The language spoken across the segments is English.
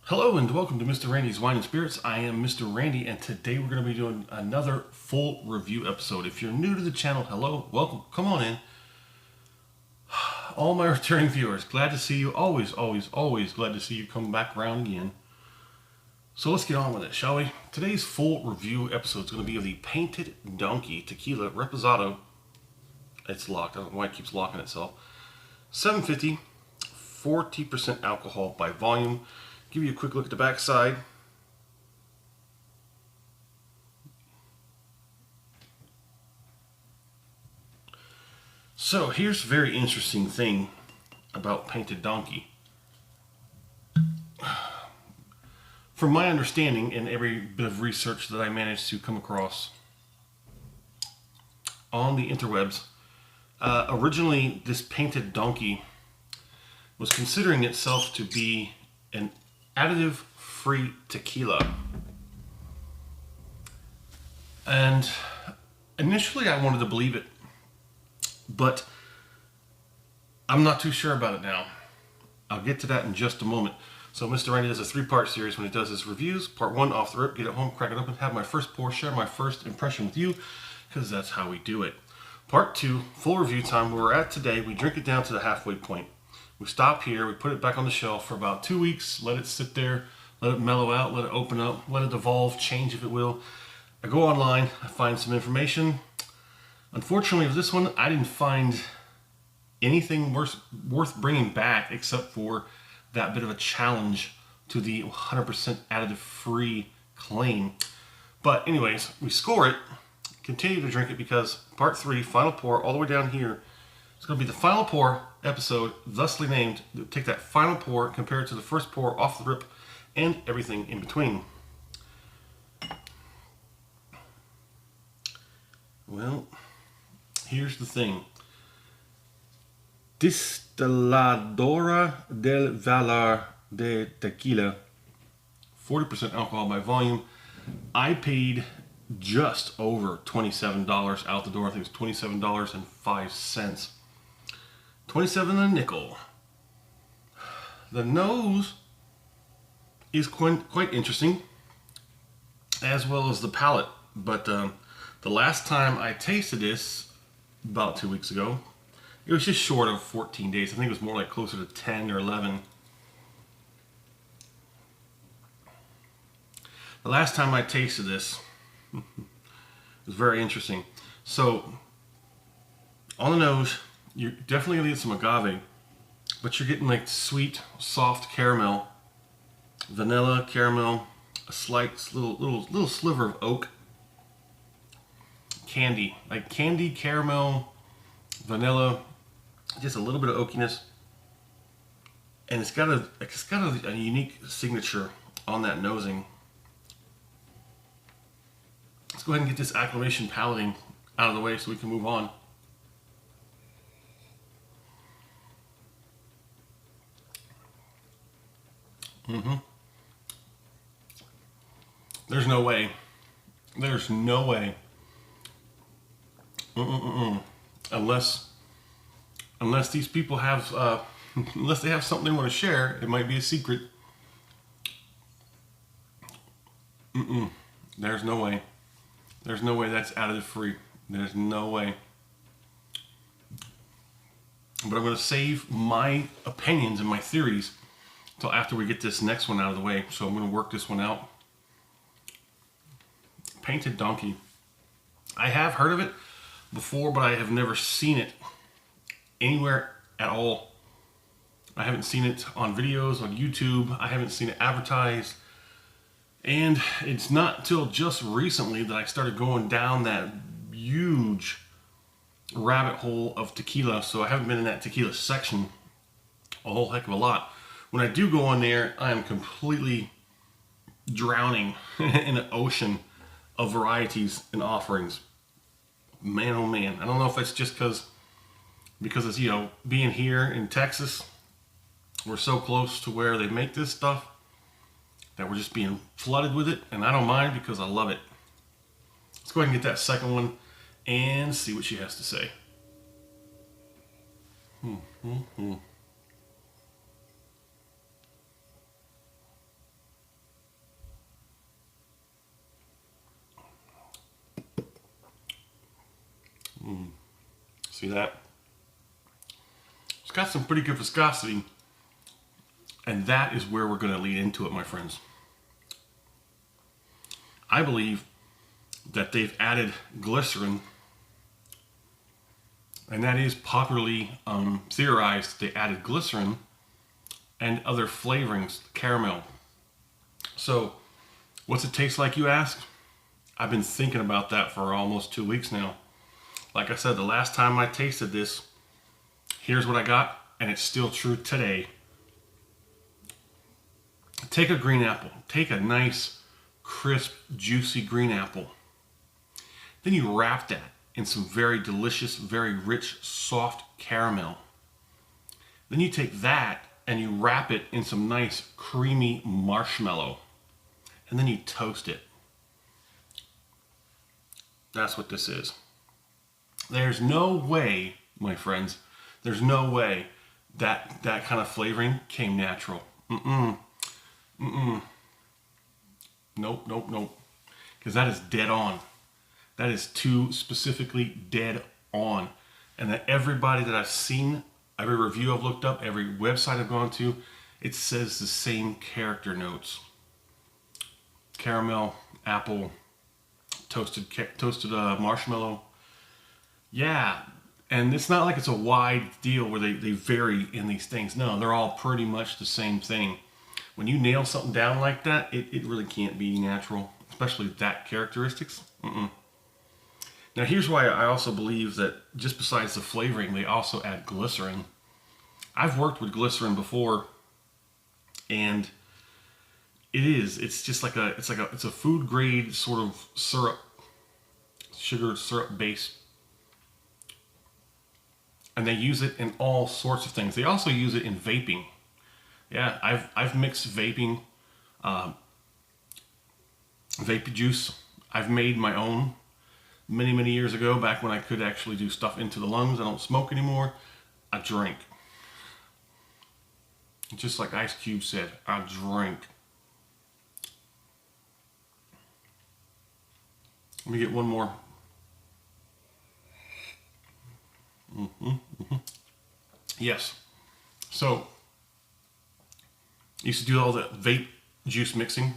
Hello and welcome to Mr. Randy's Wine and Spirits. I am Mr. Randy and today we're going to be doing another full review episode. If you're new to the channel, hello, welcome, come on in. All my returning viewers, glad to see you. Always glad to see you come back around again. So let's get on with it, shall we? Today's full review episode is going to be of the Painted Donkey Tequila Reposado. It's locked. I don't know why it keeps locking itself. 750, 40% alcohol by volume. Give you a quick look at the back side. So here's a very interesting thing about Painted Donkey. From my understanding and every bit of research that I managed to come across on the interwebs, originally this Painted Donkey was considering itself to be an additive-free tequila. And initially I wanted to believe it, but I'm not too sure about it now. I'll get to that in just a moment. So Mr. Randy does a three-part series when he does his reviews. Part one, off the rip, get it home, crack it open, have my first pour, share my first impression with you, because that's how we do it. Part two, full review time. Where we're at today, we drink it down to the halfway point. We stop here, we put it back on the shelf for about 2 weeks, let it sit there, let it mellow out, let it open up, let it evolve, change if it will. I go online, I find some information. Unfortunately, with this one, I didn't find anything worth bringing back except for that bit of a challenge to the 100% additive-free claim. But anyways, we score it, continue to drink it because part three, final pour, all the way down here, it's going to be the final pour episode, thusly named. Take that final pour, compare it to the first pour off the rip, and everything in between. Well, here's the thing. Destiladora del Valar de Tequila, 40% alcohol by volume. I paid just over $27 out the door. I think it's $27.05. 27 and a nickel. The nose is quite interesting, as well as the palate. But the last time I tasted this, about 2 weeks ago, it was just short of 14 days. I think it was more like closer to 10 or 11. The last time I tasted this, it was very interesting. So, on the nose, you're definitely gonna get some agave, but you're getting like sweet, soft caramel, vanilla, caramel, a slight little sliver of oak, candy, like candy, caramel, vanilla, just a little bit of oakiness, and it's got a unique signature on that nosing. Let's go ahead and get this acclimation palating out of the way so we can move on. There's no way. There's no way. Unless these people have, unless they have something they want to share, it might be a secret. There's no way. There's no way that's additive free. There's no way. But I'm going to save my opinions and my theories until after we get this next one out of the way. So I'm going to work this one out. Painted Donkey. I have heard of it before, but I have never seen it anywhere at all. I haven't seen it on videos, on YouTube. I haven't seen it advertised. And it's not till just recently that I started going down that huge rabbit hole of tequila. So I haven't been in that tequila section a whole heck of a lot. When I do go on there, I am completely drowning in an ocean of varieties and offerings. Man, oh man. I don't know if it's just because it's, you know, being here in Texas, we're so close to where they make this stuff that we're just being flooded with it, and I don't mind because I love it. Let's go ahead and get that second one and see what she has to say. See that? It's got some pretty good viscosity, and that is where we're going to lead into it, my friends. I believe that they've added glycerin, and that is popularly theorized. They added glycerin and other flavorings, caramel. So, what's it taste like, you ask? I've been thinking about that for almost 2 weeks now. Like I said, the last time I tasted this, here's what I got, and it's still true today. Take a green apple. Take a nice, crisp, juicy green apple. Then you wrap that in some very delicious, very rich, soft caramel. Then you take that and you wrap it in some nice, creamy marshmallow. And then you toast it. That's what this is. There's no way, my friends, there's no way that that kind of flavoring came natural. Nope. Because that is dead on. That is too specifically dead on. And that everybody that I've seen, every review I've looked up, every website I've gone to, it says the same character notes. Caramel, apple, toasted marshmallow. Yeah, and it's not like it's a wide deal where they vary in these things. No, they're all pretty much the same thing. When you nail something down like that, it really can't be natural, especially that characteristics. Now here's why I also believe that just besides the flavoring, they also add glycerin. I've worked with glycerin before, and it's just like it's a food grade sort of syrup, sugar syrup base. And they use it in all sorts of things. They also use it in vaping. Yeah, I've mixed vaping, vape juice. I've made my own many years ago, back when I could actually do stuff into the lungs. I don't smoke anymore. I drink. Just like Ice Cube said, I drink. Let me get one more. Yes. So, I used to do all the vape juice mixing,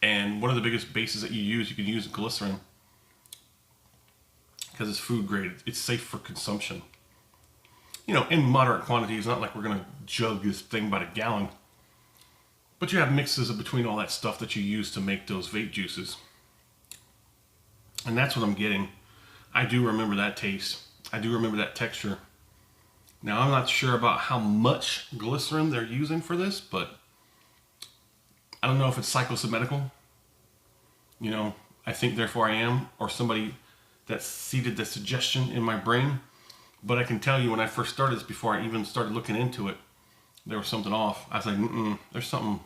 and one of the biggest bases that you can use glycerin, because it's food grade. It's safe for consumption. You know, in moderate quantities. Not like we're going to jug this thing by the gallon. But you have mixes between all that stuff that you use to make those vape juices. And that's what I'm getting. I do remember that taste. I do remember that texture. Now, I'm not sure about how much glycerin they're using for this, but I don't know if it's psychosomatical. You know, I think therefore I am, or somebody that seeded the suggestion in my brain. But I can tell you, when I first started this, before I even started looking into it, there was something off. I was like, there's something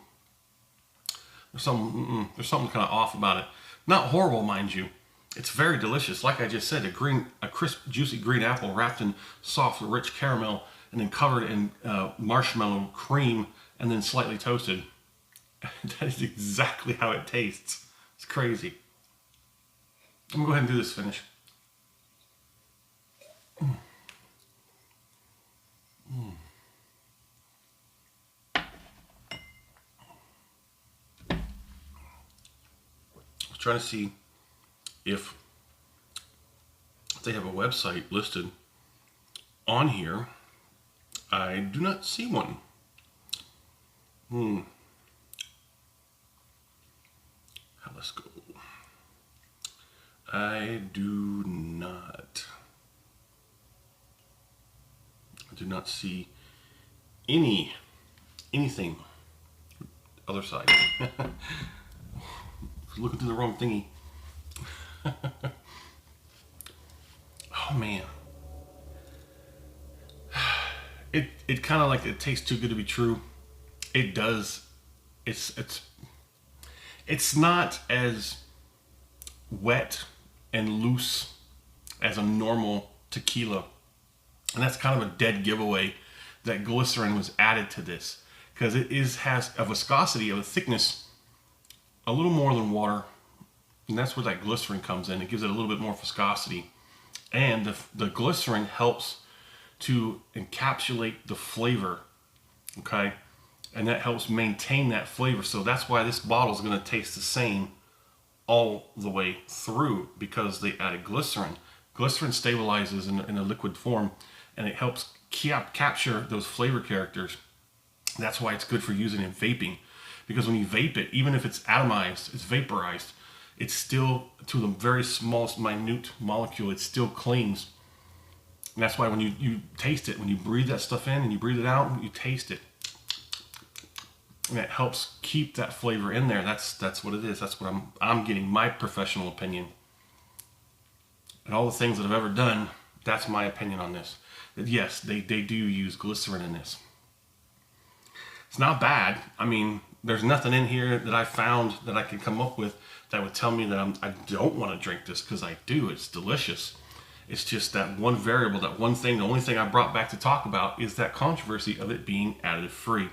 kind of off about it. Not horrible, mind you. It's very delicious. Like I just said, a crisp, juicy green apple wrapped in soft, rich caramel, and then covered in marshmallow cream, and then slightly toasted. That is exactly how it tastes. It's crazy. I'm gonna go ahead and do this finish. I was trying to see if they have a website listed on here. I do not see one. Let's go. I do not see anything. Other side. Looking through the wrong thingy. Oh man. It kind of like, it tastes too good to be true. It does. It's not as wet and loose as a normal tequila. And that's kind of a dead giveaway that glycerin was added to this, because it has a viscosity, of a thickness, a little more than water. And that's where that glycerin comes in. It gives it a little bit more viscosity. And the glycerin helps to encapsulate the flavor, okay? And that helps maintain that flavor. So that's why this bottle is going to taste the same all the way through, because they added glycerin. Glycerin stabilizes in a liquid form, and it helps capture those flavor characters. That's why it's good for using in vaping, because when you vape it, even if it's atomized, it's vaporized, it's still, to the very smallest minute molecule, it still clings. And that's why when you taste it, when you breathe that stuff in and you breathe it out, you taste it. And it helps keep that flavor in there. That's what it is. That's what I'm getting my professional opinion. And all the things that I've ever done, that's my opinion on this. That yes, they do use glycerin in this. It's not bad. I mean, there's nothing in here that I found that I could come up with that would tell me that I don't want to drink this, because I do. It's delicious. It's just that one variable, that one thing, the only thing I brought back to talk about is that controversy of it being additive free.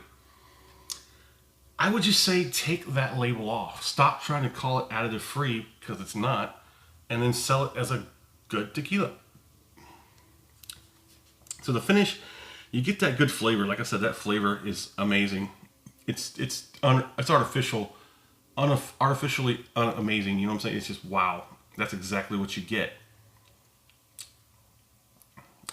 I would just say take that label off. Stop trying to call it additive free, because it's not, and then sell it as a good tequila. So the finish, you get that good flavor. Like I said, that flavor is amazing. It's artificially amazing. You know what I'm saying? It's just wow. That's exactly what you get.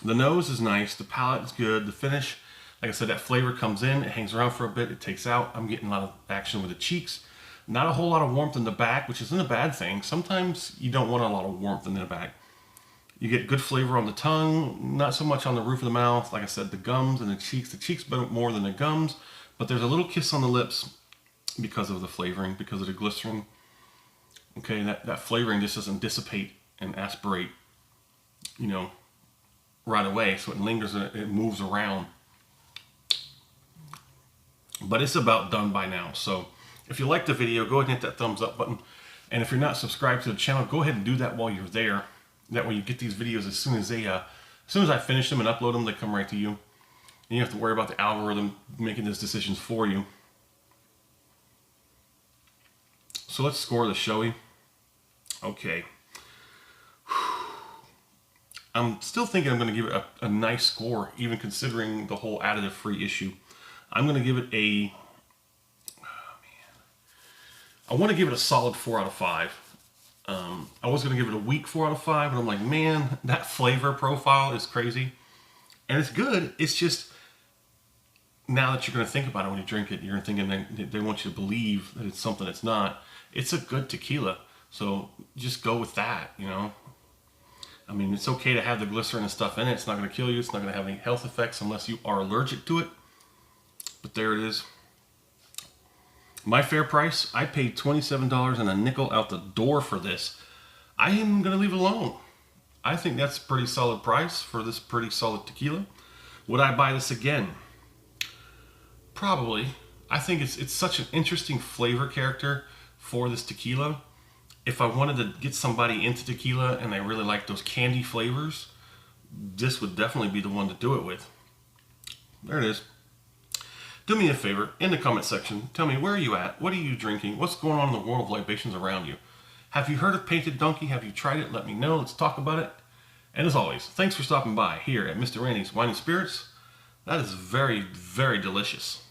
The nose is nice. The palate is good. The finish, like I said, that flavor comes in. It hangs around for a bit. It takes out. I'm getting a lot of action with the cheeks. Not a whole lot of warmth in the back, which isn't a bad thing. Sometimes you don't want a lot of warmth in the back. You get good flavor on the tongue, not so much on the roof of the mouth. Like I said, the gums and the cheeks better more than the gums, but there's a little kiss on the lips because of the flavoring, because of the glycerin. Okay, that flavoring just doesn't dissipate and aspirate, you know, right away. So it lingers and it moves around. But it's about done by now. So if you like the video, go ahead and hit that thumbs up button. And if you're not subscribed to the channel, go ahead and do that while you're there. That way you get these videos as soon as I finish them and upload them, they come right to you. And you don't have to worry about the algorithm making those decisions for you. So let's score this, shall we? Okay. I'm still thinking I'm going to give it a nice score, even considering the whole additive free issue. I'm going to give it a... I want to give it a solid 4 out of 5. I was going to give it a weak 4 out of 5, but I'm like, man, that flavor profile is crazy. And it's good. It's just, now that you're going to think about it when you drink it, you're thinking that they want you to believe that it's something it's not. It's a good tequila. So just go with that, you know. I mean, it's okay to have the glycerin and stuff in it. It's not going to kill you. It's not going to have any health effects unless you are allergic to it. But there it is. My fair price, I paid $27 and a nickel out the door for this. I am going to leave it alone. I think that's a pretty solid price for this pretty solid tequila. Would I buy this again? Probably. I think it's such an interesting flavor character for this tequila. If I wanted to get somebody into tequila and they really like those candy flavors, this would definitely be the one to do it with. There it is. Do me a favor, in the comment section, tell me, where are you at? What are you drinking? What's going on in the world of libations around you? Have you heard of Painted Donkey? Have you tried it? Let me know. Let's talk about it. And as always, thanks for stopping by here at Mr. Randy's Wine and Spirits. That is very, very delicious.